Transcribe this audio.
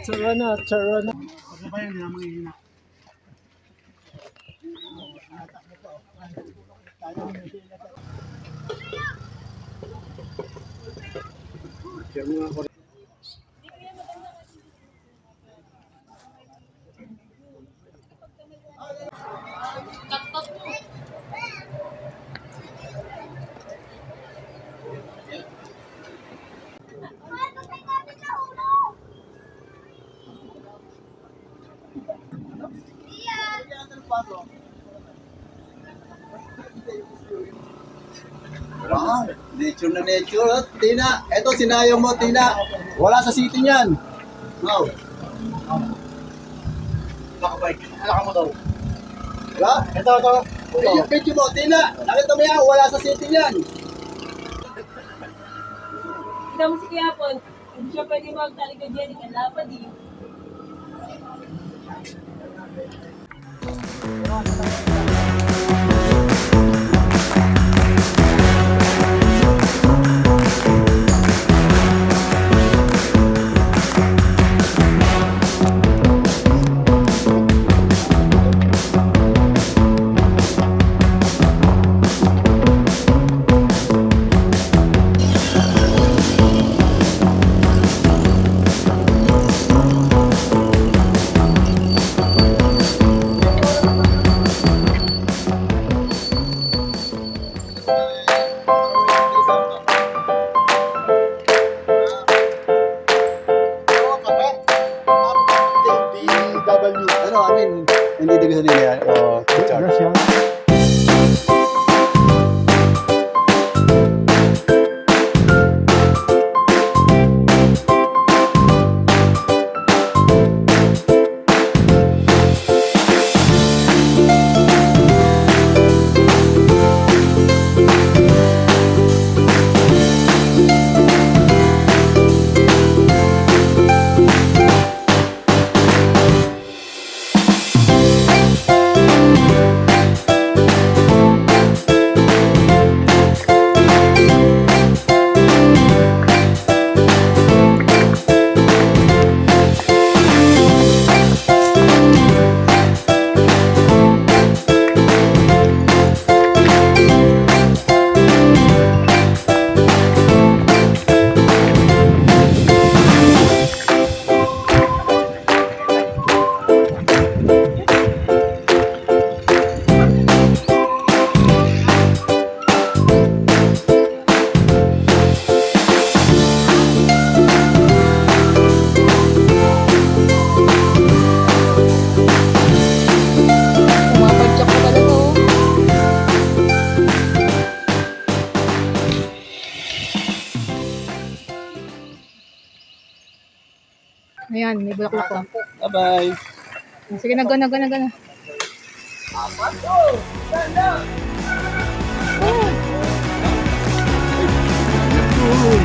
Tsara na, tsara na. Pagkabayan nila mga hihina. Wow, nature na nature. Tina, eto sinayo mo, Tina. Wala sa city niyan. Wow. Nakabike. Alaka mo daw. Wala? Ito. Yung picture mo, Tina. Nakita mo yan, wala sa city niyan. Kita mo si Kiapon, hindi siya pwede magtalikod yan, ikalapad eh. Ano, I mean, hindi din sa nila yan. O, Gracias. Ayan, may bulaklak ko. bye-bye. Sige na, gana. Oh.